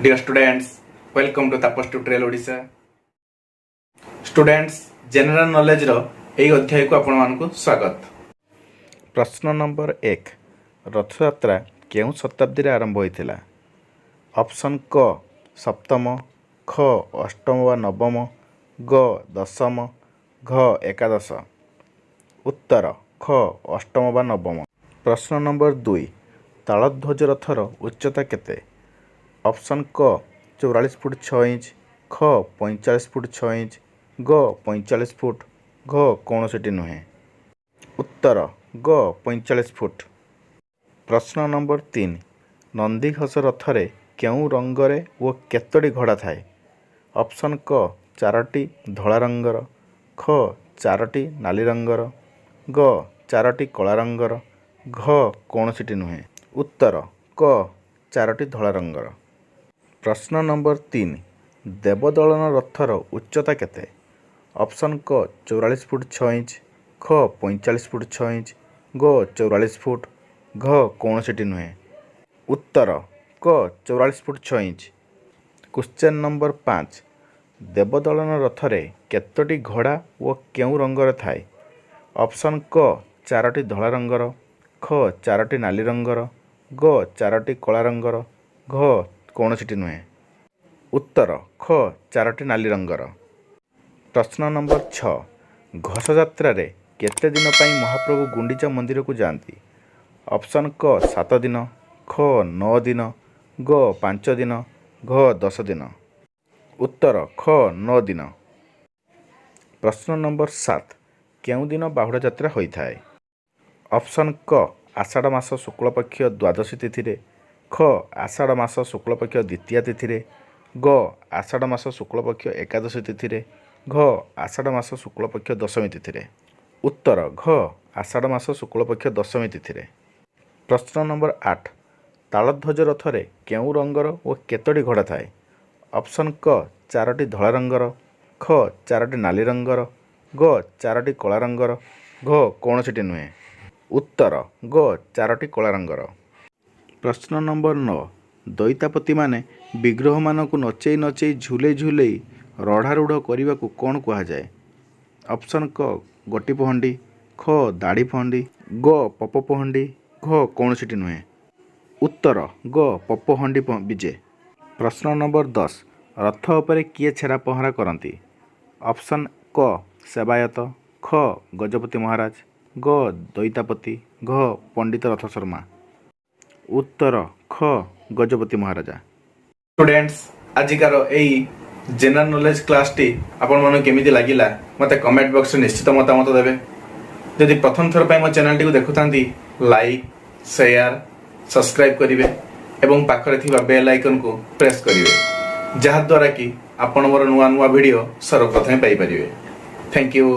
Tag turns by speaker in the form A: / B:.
A: Dear students, welcome to TAPAS tutorial Odisha. Students, general knowledge रो एई अध्याय को आपण मानकु स्वागत। प्रश्न नंबर 1 रथ यात्रा केउ शताब्दी रे आरंभ होइथिला? ऑप्शन क सप्तम, ख अष्टम वा नवम, ग दशम, घ एकादश। उत्तर ख अष्टम वा नवम। प्रश्न नंबर 2 तालध्वज रथर उच्चता केते? ऑप्शन क 44 फुट 6 इंच, ख 45 फुट 6 इंच, ग 45 फुट, घ कौनसी नुहे। उत्तर ग 45 फुट। प्रश्न नंबर 3 नंदीघोष रथरे केउ रंगरे ओ केतोटी घोड़ा थाए? ऑप्शन क 4टी धला रंगर, ख 4टी नाली रंगर, ग 4टी कला रंगर, घ कौनसी नुहे। उत्तर क 4टी धला रंगर। प्रश्न नंबर 3 देवदलन रथर उच्चता केते? ऑप्शन क 44 फुट 6 इंच, ख 45 फुट 6 इंच, ग 44 फुट, घ कौनसी नुहे। उत्तर क 44 फुट 6 इंच। क्वेश्चन नंबर 5 देवदलन रथरे केतोटी घोड़ा ओ केउ रंगर थाए? ऑप्शन क 4टी धला रंगर, ख 4टी नाली रंगर, ग 4टी कला रंगर, घ कौनसी नुहे। उत्तर ख 4टी नाली रंगर। प्रश्न नंबर 6 घोष यात्रा रे केते दिन पई महाप्रभु गुंडीचा मंदिर को जाती? ऑप्शन क 7 दिन, ख 9 दिन, ग 5 दिन, घ 10 दिन। उत्तर ख 9 दिन। प्रश्न नंबर 7 केउ दिन बाहुड़ा यात्रा होइथाए? ऑप्शन क आषाढ़ मास शुक्ल पक्ष द्वादशी तिथि रे, ख आषाढ़ मास शुक्ल पक्ष द्वितीय तिथि रे, ग आषाढ़ मास शुक्ल पक्ष एकादशी तिथि रे, घ आषाढ़ मास शुक्ल पक्ष दशमी तिथि रे। उत्तर घ आषाढ़ मास शुक्ल पक्ष दशमी तिथि रे। प्रश्न नंबर 8 तालध्वज रथरे केउ रंगर ओ केतोटी घोड़ा थाए? ऑप्शन क 4टी धला रंगर, ख 4टी नाली रंगर, ग 4टी कला रंगर, घ कौनसी नुहे। उत्तर ग 4टी कला रंगर। प्रश्न नंबर 9 दैतापति माने विग्रह मानक नचेई नचेई झुले झुले रढ़ारूढ़ करने को कौन कहा जाए? ऑप्शन क गोटी पहंडी, ख दाढ़ी पहंडी, ग पप पहंडी, घ कौनसी नुहे। उत्तर ग पपहंडी विजे। प्रश्न नंबर 10 रथ उपरे किए छेरा पहरा करती? ऑप्शन क सेवायत, ख गजपति महाराज, ग दैतापति, घ पंडित रथ शर्मा। उत्तर ख गजपति महाराजा। स्टूडेंट्स आजिकार एई जनरल नॉलेज क्लास टी आपण मन केमिति लागिला मते कमेंट बॉक्स रे निश्चित मतामत देबे। यदि प्रथम थर पय मो चैनल टी को देखुथांती लाइक शेयर सब्सक्राइब करिवे एवं पाखरे थिबा बेल आइकन को प्रेस करिवे जहा द्वारा कि आपण मोर नुवा नुवा वीडियो सर्वप्रथम पाई परिवे। Thank you.